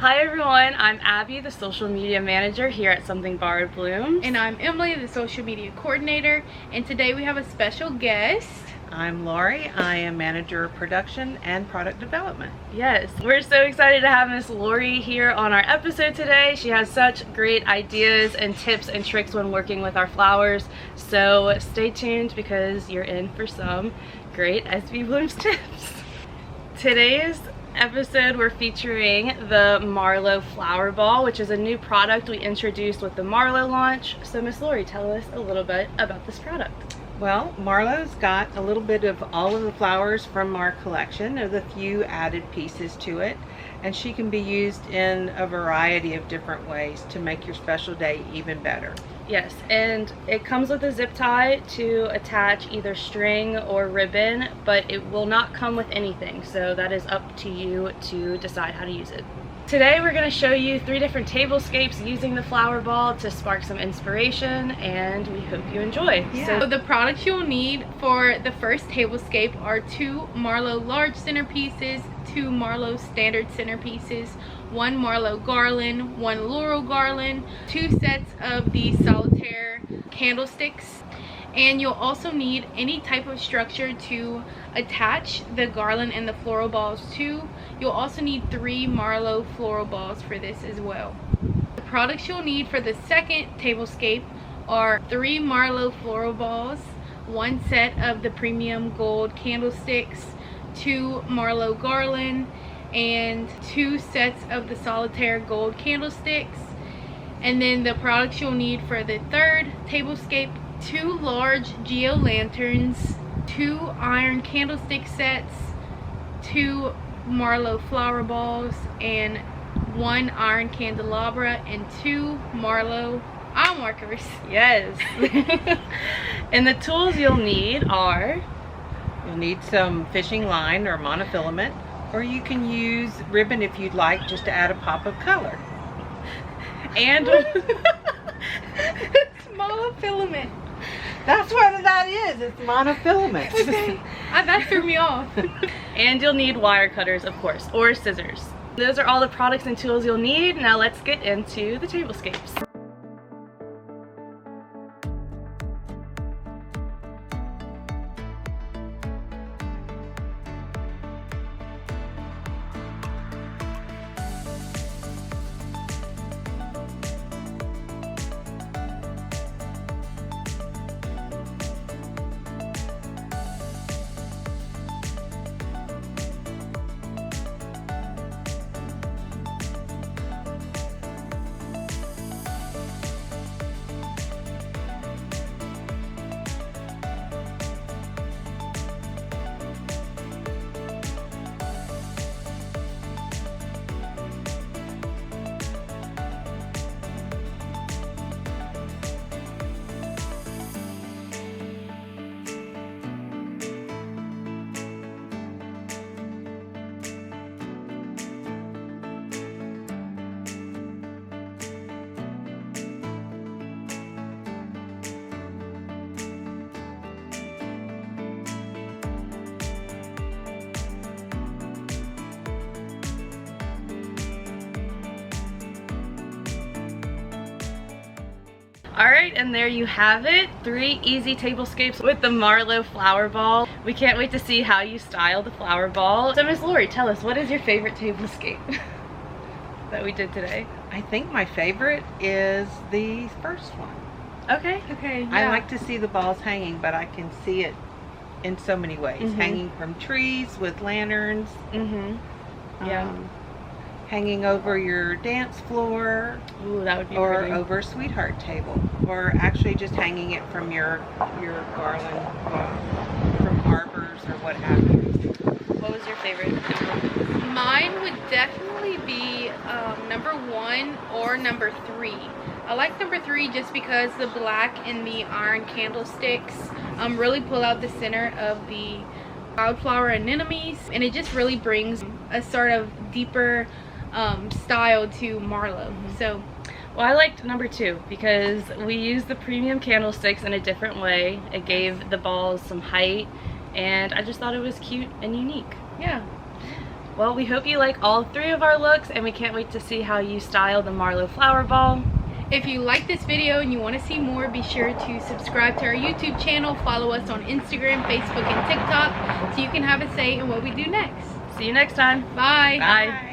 Hi everyone, I'm Abby, the social media manager here at Something Borrowed Blooms. And I'm Emily, the social media coordinator. And today we have a special guest. I'm Lori. I am manager of production and product development. Yes, we're so excited to have Miss Lori here on our episode today. She has such great ideas and tips and tricks when working with our flowers. So stay tuned because you're in for some great SBBlooms tips. Today's episode we're featuring the Marlowe Floral Ball, which is a new product we introduced with the Marlowe launch. So Miss Lori, tell us a little bit about this product. Well, Marlowe's got a little bit of all of the flowers from our collection with a few added pieces to it, and she can be used in a variety of different ways to make your special day even better. Yes, and it comes with a zip tie to attach either string or ribbon, but it will not come with anything, so that is up to you to decide how to use it. Today we're going to show you 3 different tablescapes using the flower ball to spark some inspiration, and we hope you enjoy. Yeah. So the products you'll need for the first tablescape are 2 Marlowe large centerpieces, 2 Marlowe standard centerpieces, 1 Marlowe Garland, 1 Laurel Garland, 2 sets of the Solitaire candlesticks, and you'll also need any type of structure to attach the garland and the floral balls to. You'll also need 3 Marlowe floral balls for this as well. The products you'll need for the second tablescape are 3 Marlowe floral balls, 1 set of the premium gold candlesticks, 2 Marlowe Garland, and 2 sets of the Solitaire gold candlesticks. And then the products you'll need for the third tablescape: 2 large geo lanterns, 2 iron candlestick sets, 2 Marlowe flower balls, and 1 iron candelabra, and 2 Marlowe eye markers. Yes. And the tools you'll need are, You'll need some fishing line or monofilament, or you can use ribbon if you'd like, just to add a pop of color. and It's monofilament. That's what that is. It's monofilament. Okay. That threw me off. and you'll need wire cutters, of course, or scissors. Those are all the products and tools you'll need. Now let's get into the tablescapes. Alright, and there you have it. 3 easy tablescapes with the Marlowe Floral Ball. We can't wait to see how you style the flower ball. So Miss Lori, tell us, what is your favorite tablescape that we did today? I think my favorite is the first one. Okay. Okay, yeah. I like to see the balls hanging, but I can see it in so many ways. Hanging from trees with lanterns. Yeah. Hanging over your dance floor. Ooh, that would be or pretty. over a sweetheart table, or actually just hanging it from your garland, from arbors or what have you. What was your favorite? Mine would definitely be number 1 or number 3. I like number 3 just because the black and the iron candlesticks really pull out the center of the wildflower anemones, and it just really brings a sort of deeper style to Marlowe. So Well, I liked number 2 because we used the premium candlesticks in a different way. It gave the balls some height, and I just thought it was cute and unique. yeah. Well, we hope you like all 3 of our looks, and we can't wait to see how you style the Marlowe Flower Ball. If you like this video and you want to see more, be sure to subscribe to our YouTube channel, follow us on Instagram, Facebook, and TikTok so you can have a say in what we do next. See you next time. Bye. Bye.